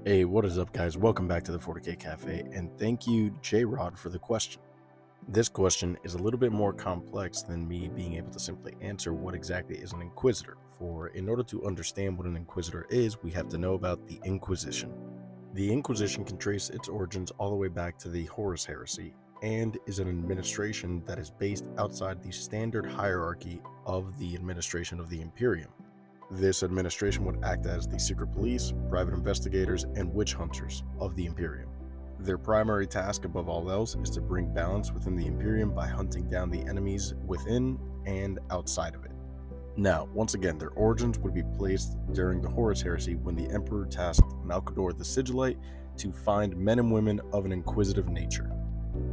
Hey, what is up, guys? Welcome back to the 40K Cafe, and thank you, J-Rod, for the question. This question is a little bit more complex than me being able to simply answer what exactly is an Inquisitor, for in order to understand what an Inquisitor is, we have to know about the Inquisition. The Inquisition can trace its origins all the way back to the Horus Heresy, and is an administration that is based outside the standard hierarchy of the administration of the Imperium. This administration would act as the secret police, private investigators, and witch hunters of the Imperium. Their primary task above all else is to bring balance within the Imperium by hunting down the enemies within and outside of it. Now, once again, their origins would be placed during the Horus Heresy when the Emperor tasked Malcador the Sigillite to find men and women of an inquisitive nature.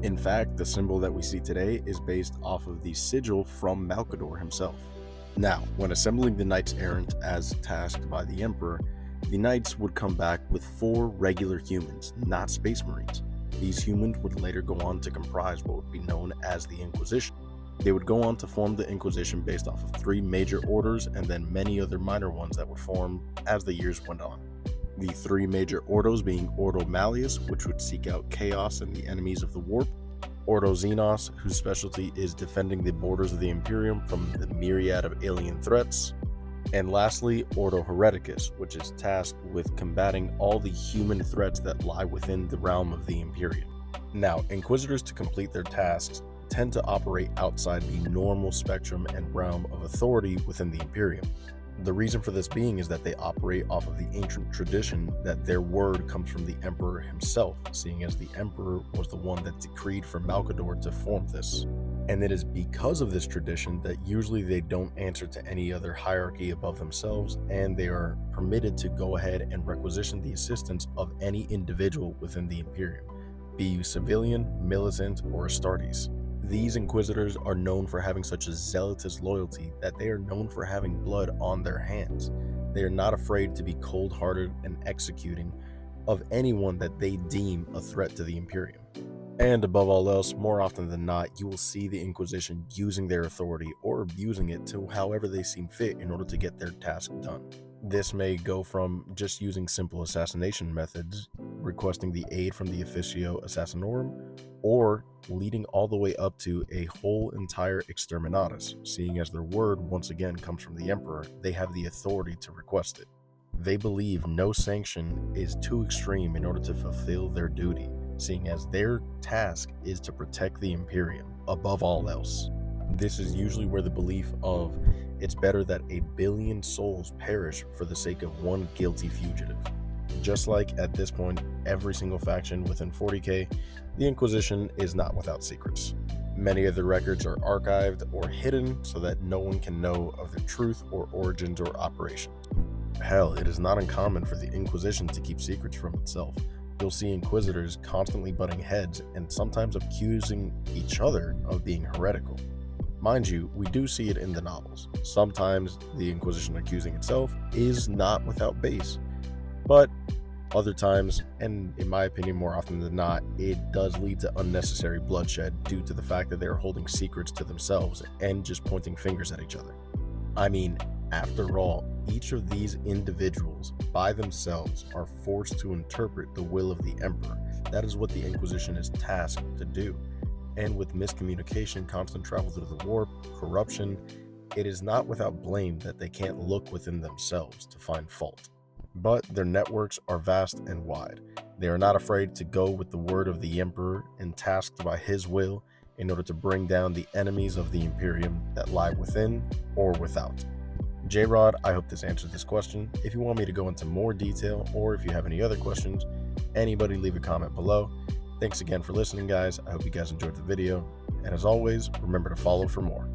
In fact, the symbol that we see today is based off of the sigil from Malcador himself. Now, when assembling the Knights Errant as tasked by the Emperor, the Knights would come back with 4 regular humans, not Space Marines. These humans would later go on to comprise what would be known as the Inquisition. They would go on to form the Inquisition based off of 3 major orders and then many other minor ones that would form as the years went on. The 3 major ordos being Ordo Malleus, which would seek out chaos and the enemies of the warp, Ordo Xenos, whose specialty is defending the borders of the Imperium from the myriad of alien threats, and lastly, Ordo Hereticus, which is tasked with combating all the human threats that lie within the realm of the Imperium. Now, Inquisitors, to complete their tasks, tend to operate outside the normal spectrum and realm of authority within the Imperium. The reason for this being is that they operate off of the ancient tradition that their word comes from the Emperor himself, seeing as the Emperor was the one that decreed for Malcador to form this. And it is because of this tradition that usually they don't answer to any other hierarchy above themselves, and they are permitted to go ahead and requisition the assistance of any individual within the Imperium, be you civilian, militant, or Astartes. These Inquisitors are known for having such a zealous loyalty that they are known for having blood on their hands. They are not afraid to be cold-hearted and executing of anyone that they deem a threat to the Imperium. And above all else, more often than not, you will see the Inquisition using their authority or abusing it to however they seem fit in order to get their task done. This may go from just using simple assassination methods, requesting the aid from the Officio Assassinorum, or leading all the way up to a whole entire exterminatus. Seeing as their word once again comes from the Emperor, they have the authority to request it. They believe no sanction is too extreme in order to fulfill their duty, seeing as their task is to protect the Imperium above all else. This is usually where the belief of it's better that a billion souls perish for the sake of one guilty fugitive. Just like at this point, every single faction within 40k, the Inquisition is not without secrets. Many of the records are archived or hidden so that no one can know of their truth or origins or operations. Hell, it is not uncommon for the Inquisition to keep secrets from itself. You'll see Inquisitors constantly butting heads and sometimes accusing each other of being heretical. Mind you, we do see it in the novels. Sometimes the Inquisition accusing itself is not without base, but other times, and in my opinion more often than not, it does lead to unnecessary bloodshed due to the fact that they are holding secrets to themselves and just pointing fingers at each other. I mean, after all, each of these individuals by themselves are forced to interpret the will of the Emperor. That is what the Inquisition is tasked to do. And with miscommunication, constant travel through the warp, corruption, it is not without blame that they can't look within themselves to find fault. But their networks are vast and wide. They are not afraid to go with the word of the Emperor and tasked by his will in order to bring down the enemies of the Imperium that lie within or without. J-Rod, I hope this answered this question. If you want me to go into more detail or if you have any other questions, anybody leave a comment below. Thanks again for listening, guys. I hope you guys enjoyed the video. And as always, remember to follow for more.